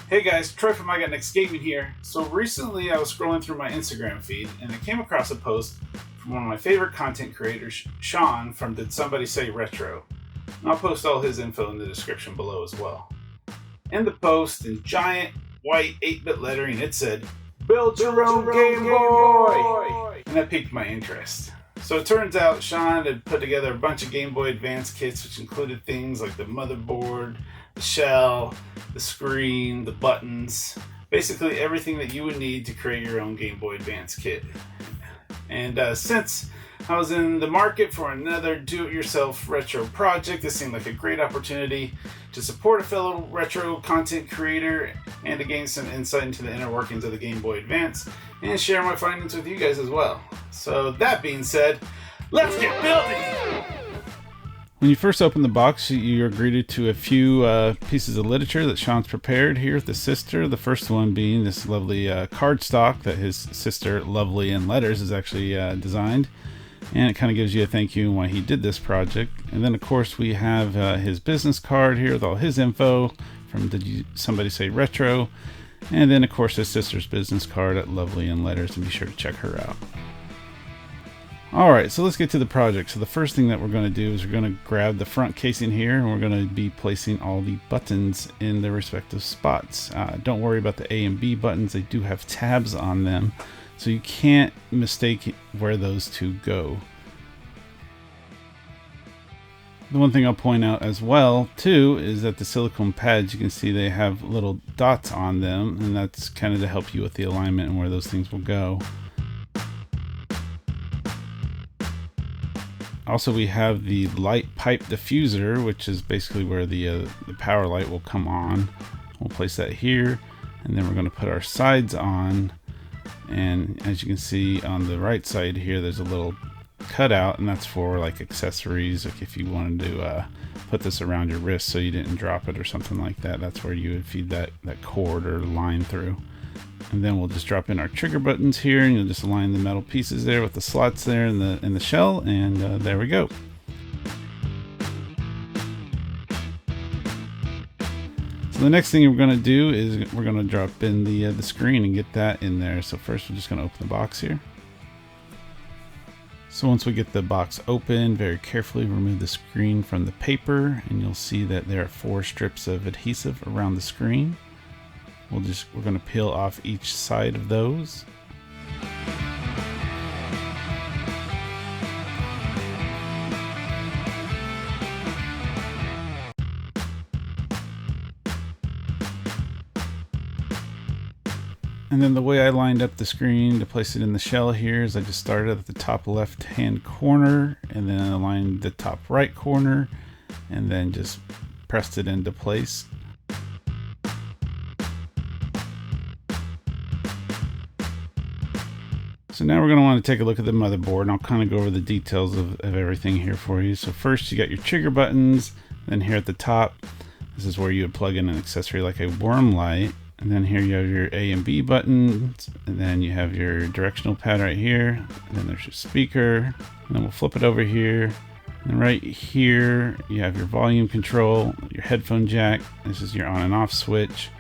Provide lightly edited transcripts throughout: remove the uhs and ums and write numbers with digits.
Hey guys, Troy from IGotNextGaming here. So recently I was scrolling through my Instagram feed and I came across a post from one of my favorite content creators, Shaun from DidSomebodySayRetro. And I'll post all his info in the description below as well. In the post, in giant white 8-bit lettering, it said, "Build your own Gameboy!" And that piqued my interest. So it turns out Shaun had put together a bunch of Game Boy Advance kits, which included things like the motherboard, the shell, the screen, the buttons, basically everything that you would need to create your own Game Boy Advance kit. And since I was in the market for another do-it-yourself retro project, this seemed like a great opportunity to support a fellow retro content creator and to gain some insight into the inner workings of the Game Boy Advance and share my findings with you guys as well. So that being said, let's get building! When you first open the box, you're greeted to a few pieces of literature that Shaun's prepared here with his sister. The first one being this lovely cardstock that his sister, Lovelyinletters, has actually designed. And it kind of gives you a thank you and why he did this project. And then, of course, we have his business card here with all his info from DidSomebodySayRetro. And then, of course, his sister's business card at Lovelyinletters, and be sure to check her out. Alright, so let's get to the project. So the first thing that we're going to do is we're going to grab the front casing here, and we're going to be placing all the buttons in their respective spots. Don't worry about the A and B buttons. They do have tabs on them, so you can't mistake where those two go. The one thing I'll point out as well, too, is that the silicone pads, you can see they have little dots on them, and that's kind of to help you with the alignment and where those things will go. Also, we have the light pipe diffuser, which is basically where the power light will come on. We'll place that here, and then we're going to put our sides on. And as you can see on the right side here, there's a little cutout, and that's for like accessories. Like if you wanted to put this around your wrist so you didn't drop it or something like that, that's where you would feed that cord or line through. And then we'll just drop in our trigger buttons here, and you'll just align the metal pieces there with the slots there in the shell, and there we go. So the next thing we're going to do is we're going to drop in the screen and get that in there. So first we're just going to open the box here. So once we get the box open, very carefully remove the screen from the paper, and you'll see that there are 4 strips of adhesive around the screen. We're going to peel off each side of those. And then the way I lined up the screen to place it in the shell here is I just started at the top left hand corner, and then aligned the top right corner, and then just pressed it into place. So now we're going to want to take a look at the motherboard, and I'll kind of go over the details of everything here for you. So first you got your trigger buttons, then here at the top, this is where you would plug in an accessory like a worm light. And then here you have your A and B buttons, and then you have your directional pad right here, and then there's your speaker, and then we'll flip it over here. And right here you have your volume control, your headphone jack, this is your on and off switch.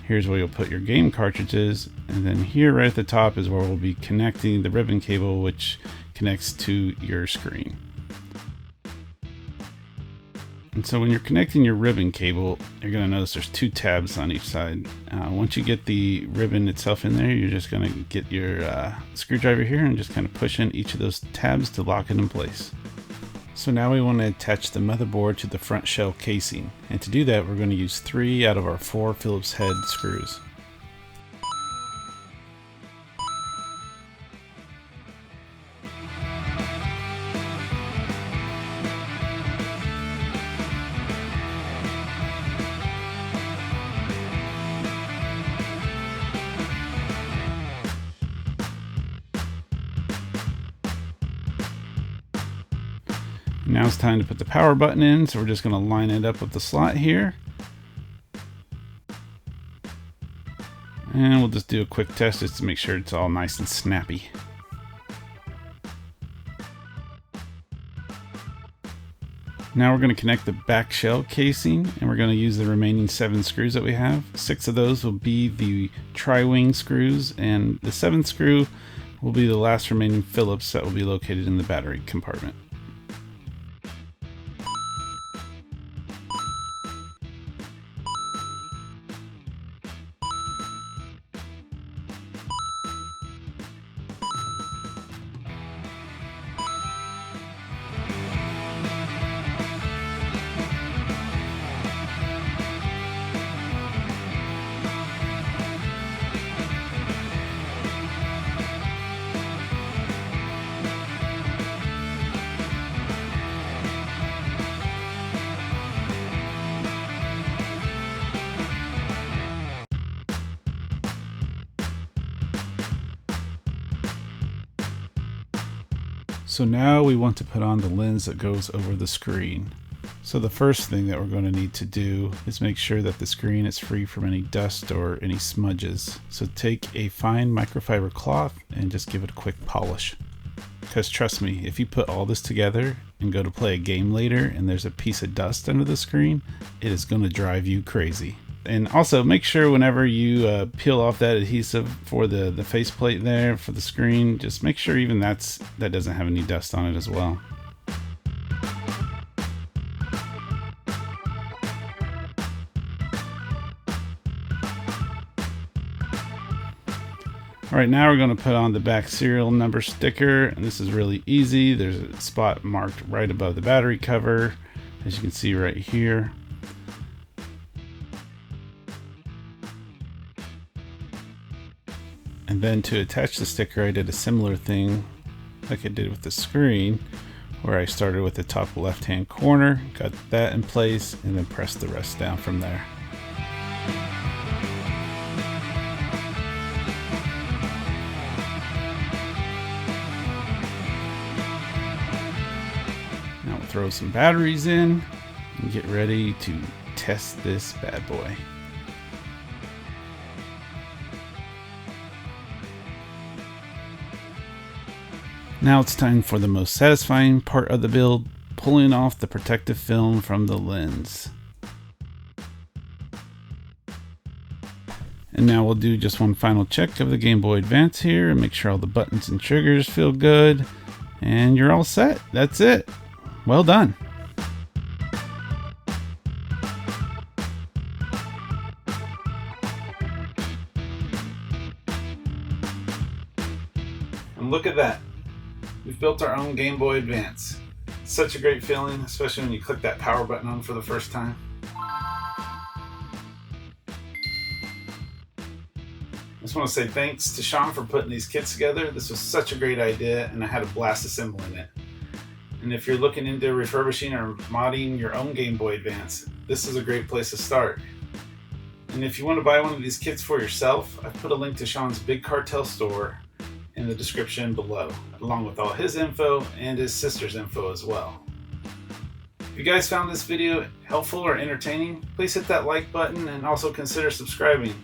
Here's where you'll put your game cartridges, and then here right at the top is where we'll be connecting the ribbon cable, which connects to your screen. And so when you're connecting your ribbon cable, you're going to notice there's 2 tabs on each side. Once you get the ribbon itself in there, you're just going to get your screwdriver here and just kind of push in each of those tabs to lock it in place. So now we want to attach the motherboard to the front shell casing, and to do that we're going to use 3 out of our 4 Phillips head screws. Now it's time to put the power button in, so we're just going to line it up with the slot here. And we'll just do a quick test just to make sure it's all nice and snappy. Now we're going to connect the back shell casing, and we're going to use the remaining 7 screws that we have. 6 of those will be the tri-wing screws, and the 7th screw will be the last remaining Phillips that will be located in the battery compartment. So now we want to put on the lens that goes over the screen. So the first thing that we're going to need to do is make sure that the screen is free from any dust or any smudges. So take a fine microfiber cloth and just give it a quick polish. Because trust me, if you put all this together and go to play a game later and there's a piece of dust under the screen, it is going to drive you crazy. And also make sure whenever you peel off that adhesive for the faceplate there for the screen, just make sure even that doesn't have any dust on it as well. Alright, now we're going to put on the back serial number sticker, and this is really easy. There's a spot marked right above the battery cover, as you can see right here. And then to attach the sticker, I did a similar thing like I did with the screen, where I started with the top left hand corner, got that in place, and then pressed the rest down from there. Now we'll throw some batteries in and get ready to test this bad boy. Now it's time for the most satisfying part of the build, pulling off the protective film from the lens. And now we'll do just one final check of the Game Boy Advance here and make sure all the buttons and triggers feel good. And you're all set. That's it. Well done. And look at that. We've built our own Game Boy Advance. It's such a great feeling, especially when you click that power button on for the first time. I just want to say thanks to Shaun for putting these kits together. This was such a great idea, and I had a blast assembling it. And if you're looking into refurbishing or modding your own Game Boy Advance, this is a great place to start. And if you want to buy one of these kits for yourself, I've put a link to Shaun's Big Cartel store in the description below, along with all his info and his sister's info as well. If you guys found this video helpful or entertaining, please hit that like button and also consider subscribing.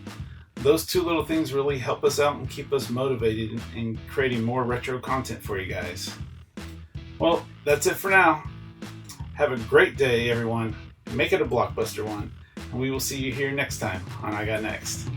Those two little things really help us out and keep us motivated in creating more retro content for you guys. Well, that's it for now. Have a great day, everyone. Make it a blockbuster one, and we will see you here next time on I Got Next.